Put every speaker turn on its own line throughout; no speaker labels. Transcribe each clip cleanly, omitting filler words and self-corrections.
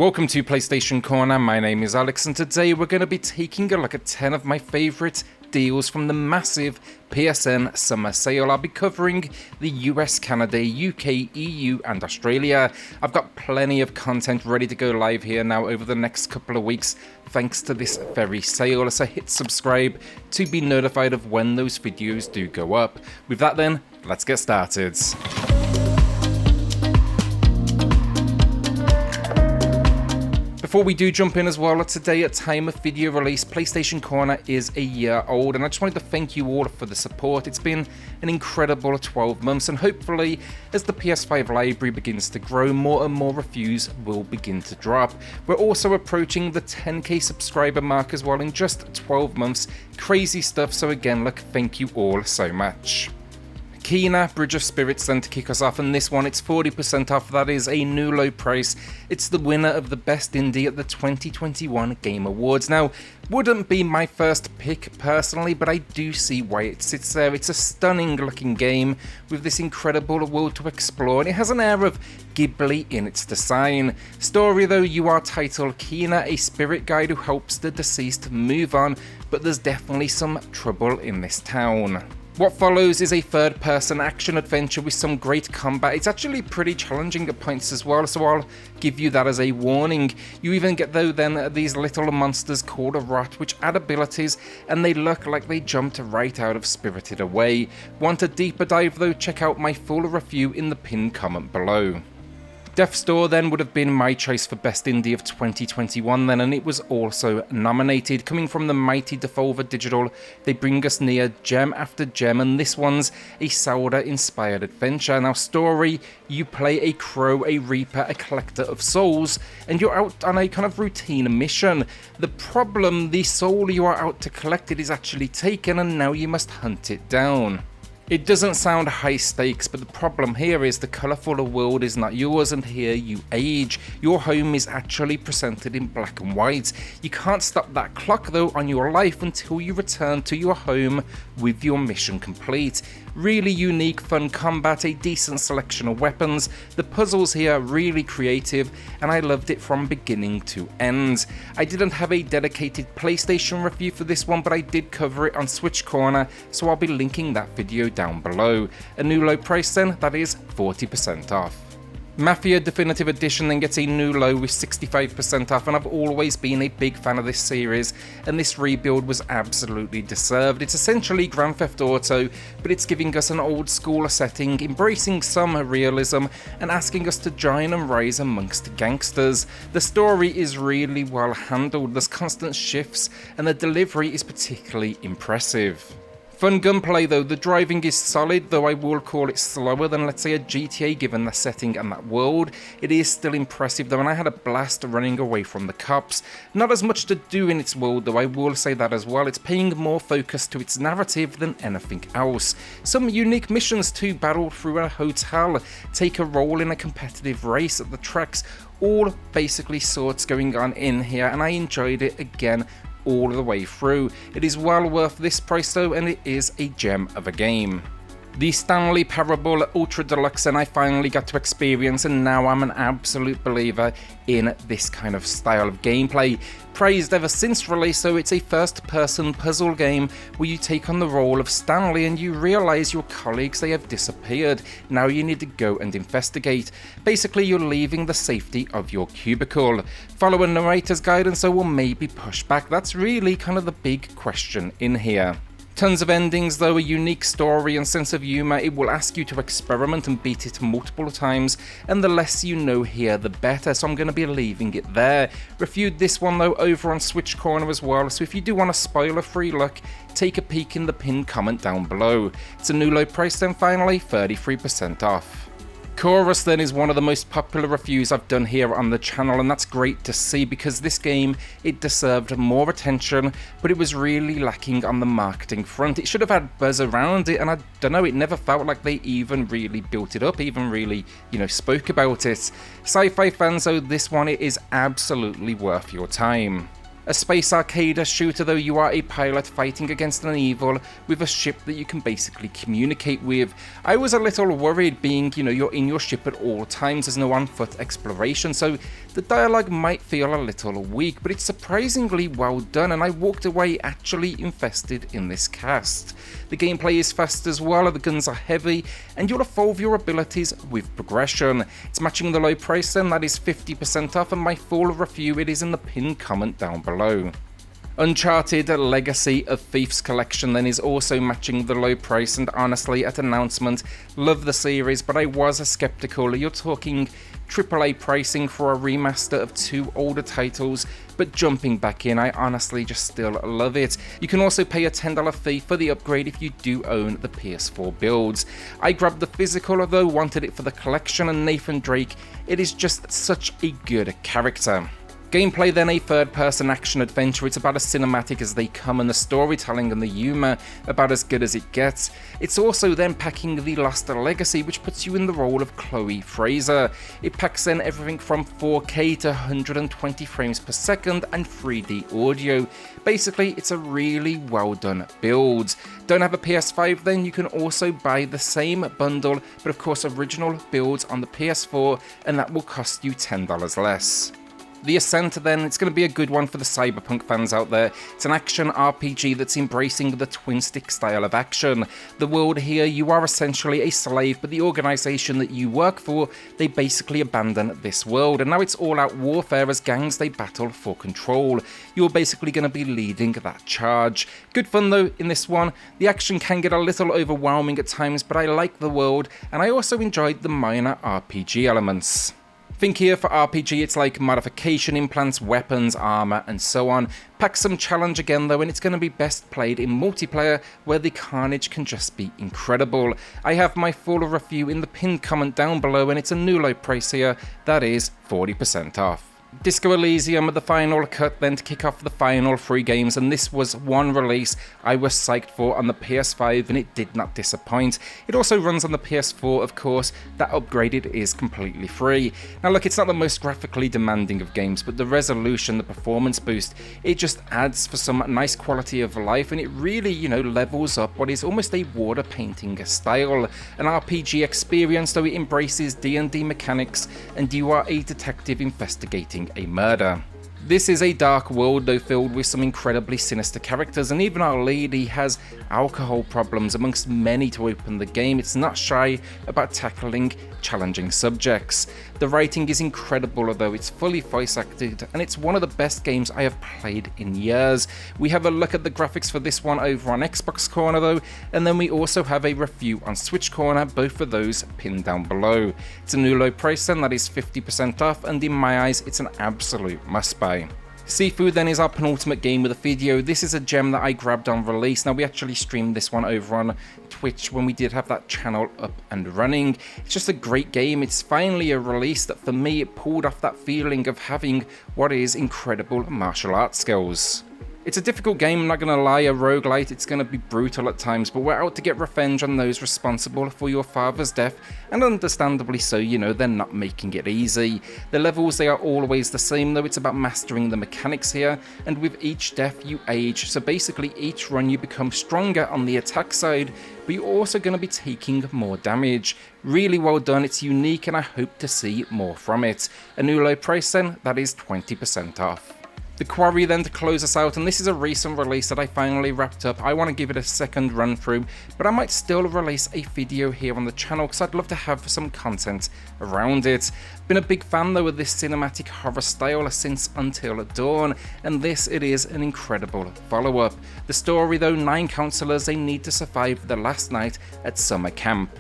Welcome to PlayStation Corner, my name is Alex and today we're going to be taking a look at 10 of my favourite deals from the massive PSN summer sale. I'll be covering the US, Canada, UK, EU and Australia. I've got plenty of content ready to go live here now over the next couple of weeks thanks to this very sale, so hit subscribe to be notified of when those videos do go up. With that then, let's get started. Before we do jump in as well, today at time of video release, PlayStation Corner is a year old and I just wanted to thank you all for the support. It's been an incredible 12 months and hopefully as the PS5 library begins to grow, more and more reviews will begin to drop. We're also approaching the 10k subscriber mark as well in just 12 months. Crazy stuff, so again, look, thank you all so much. Kena, Bridge of Spirits then to kick us off, and this one it's 40% off. That is a new low price. It's the winner of the Best Indie at the 2021 Game Awards. Now, wouldn't be my first pick personally, but I do see why it sits there. It's a stunning looking game with this incredible world to explore, and it has an air of Ghibli in its design. Story though, you are titled Kena, a spirit guide who helps the deceased move on, but there's definitely some trouble in this town. What follows is a third-person action adventure with some great combat. It's actually pretty challenging at points as well, so I'll give you that as a warning. You even get though then these little monsters called a rot which add abilities and they look like they jumped right out of Spirited Away. Want a deeper dive though? Check out my full review in the pinned comment below. Death's Door then would have been my choice for Best Indie of 2021 then, and it was also nominated. Coming from the mighty Devolver Digital, they bring us near gem after gem, and this one's a Zelda-inspired adventure. Now story, you play a crow, a reaper, a collector of souls, and you're out on a kind of routine mission. The problem, the soul you are out to collect, it is actually taken, and now you must hunt it down. It doesn't sound high stakes, but the problem here is the colourful world is not yours and here you age. Your home is actually presented in black and white. You can't stop that clock though on your life until you return to your home with your mission complete. Really unique, fun combat, a decent selection of weapons. The puzzles here are really creative and I loved it from beginning to end. I didn't have a dedicated PlayStation review for this one, but I did cover it on Switch Corner, so I'll be linking that video down below. A new low price then, that is 40% off. Mafia Definitive Edition then gets a new low with 65% off, and I've always been a big fan of this series and this rebuild was absolutely deserved. It's essentially Grand Theft Auto, but it's giving us an old school setting, embracing some realism and asking us to join and rise amongst gangsters. The story is really well handled, there's constant shifts and the delivery is particularly impressive. Fun gunplay though, the driving is solid, though I will call it slower than let's say a GTA given the setting and that world. It is still impressive though, and I had a blast running away from the cops. Not as much to do in its world though, I will say that as well. It's paying more focus to its narrative than anything else. Some unique missions too, battle through a hotel, take a role in a competitive race at the tracks, all basically sorts going on in here, and I enjoyed it again all the way through. It is well worth this price though, and it is a gem of a game. The Stanley Parable Ultra Deluxe, and I finally got to experience, and now I'm an absolute believer in this kind of style of gameplay. Praised ever since release, so it's a first-person puzzle game where you take on the role of Stanley and you realise your colleagues, they have disappeared. Now you need to go and investigate. Basically, you're leaving the safety of your cubicle. Follow a narrator's guidance or will maybe push back. That's really kind of the big question in here. Tons of endings though, a unique story and sense of humour. It will ask you to experiment and beat it multiple times, and the less you know here the better, so I'm going to be leaving it there. Reviewed this one though over on Switch Corner as well, so if you do want a spoiler free look, take a peek in the pinned comment down below. It's a new low price then, finally 33% off. Chorus then is one of the most popular reviews I've done here on the channel, and that's great to see because this game, it deserved more attention, but it was really lacking on the marketing front. It should have had buzz around it, and I don't know, it never felt like they even really built it up, even really, spoke about it. Sci-fi fans, though, this one, it is absolutely worth your time. A space arcade shooter though, you are a pilot fighting against an evil with a ship that you can basically communicate with. I was a little worried being, you're in your ship at all times, there's no on-foot exploration, so the dialogue might feel a little weak, but it's surprisingly well done, and I walked away actually invested in this cast. The gameplay is fast as well, the guns are heavy, and you'll evolve your abilities with progression. It's matching the low price then, that is 50% off, and my full review, it is in the pinned comment down below. Uncharted Legacy of Thieves collection then is also matching the low price, and honestly at announcement, love the series, but I was skeptical. You're talking AAA pricing for a remaster of 2 older titles, but jumping back in, I honestly just still love it. You can also pay a $10 fee for the upgrade if you do own the PS4 builds. I grabbed the physical, although wanted it for the collection, and Nathan Drake, it is just such a good character. Gameplay then, a third-person action adventure. It's about as cinematic as they come, and the storytelling and the humour about as good as it gets. It's also then packing the Lost Legacy, which puts you in the role of Chloe Fraser. It packs then everything from 4K to 120 frames per second and 3D audio. Basically, it's a really well done build. Don't have a PS5 then, you can also buy the same bundle, but of course original builds on the PS4, and that will cost you $10 less. The Ascent then, it's going to be a good one for the cyberpunk fans out there. It's an action RPG that's embracing the twin-stick style of action. The world here, you are essentially a slave, but the organisation that you work for, they basically abandon this world, and now it's all-out warfare as gangs, they battle for control. You're basically going to be leading that charge. Good fun though in this one. The action can get a little overwhelming at times, but I like the world, and I also enjoyed the minor RPG elements. Think here for RPG, it's like modification, implants, weapons, armor, and so on. Pack some challenge again though, and it's going to be best played in multiplayer, where the carnage can just be incredible. I have my full review in the pinned comment down below, and it's a new low price here, that is 40% off. Disco Elysium, the final cut then to kick off the final 3 games, and this was one release I was psyched for on the PS5, and it did not disappoint. It also runs on the PS4, of course. That upgraded is completely free. Now look, it's not the most graphically demanding of games, but the resolution, the performance boost, it just adds for some nice quality of life, and it really, levels up what is almost a water painting style. An RPG experience, though it embraces D&D mechanics, and you are a detective investigating a murder. This is a dark world though, filled with some incredibly sinister characters, and even our lead, he has alcohol problems amongst many to open the game. It's not shy about tackling challenging subjects. The writing is incredible, although it's fully voice acted, and it's one of the best games I have played in years. We have a look at the graphics for this one over on Xbox Corner though, and then we also have a review on Switch Corner, both of those pinned down below. It's a new low price then, that is 50% off, and in my eyes it's an absolute must buy. Sifu then is our penultimate game with a video. This is a gem that I grabbed on release. Now we actually streamed this one over on Twitch when we did have that channel up and running. It's just a great game. It's finally a release that for me, it pulled off that feeling of having what is incredible martial arts skills. It's a difficult game, I'm not going to lie, a roguelite, it's going to be brutal at times, but we're out to get revenge on those responsible for your father's death, and understandably so, they're not making it easy. The levels, they are always the same though, it's about mastering the mechanics here, and with each death you age, so basically each run you become stronger on the attack side, but you're also going to be taking more damage. Really well done, it's unique, and I hope to see more from it. A new low price then, that is 20% off. The Quarry then to close us out, and this is a recent release that I finally wrapped up. I want to give it a second run through, but I might still release a video here on the channel because I'd love to have some content around it. Been a big fan though of this cinematic horror style since Until Dawn, and this, it is an incredible follow-up. The story though, 9 counselors, they need to survive the last night at summer camp.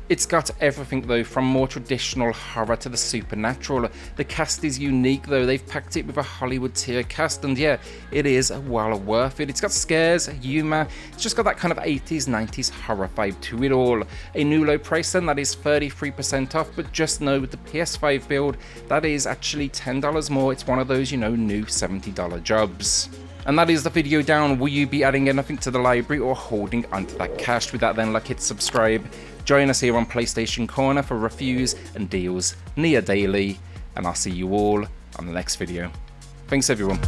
It's got everything though, from more traditional horror to the supernatural. The cast is unique though, they've packed it with a Hollywood tier cast, and yeah, it is well worth it. It's got scares, humour, it's just got that kind of 80s, 90s horror vibe to it all. A new low price then, that is 33% off, but just know with the PS5 build, that is actually $10 more. It's one of those, new $70 jobs. And that is the video down. Will you be adding anything to the library or holding onto that cash? With that then, hit subscribe. Join us here on PlayStation Corner for reviews and deals near daily. And I'll see you all on the next video. Thanks everyone.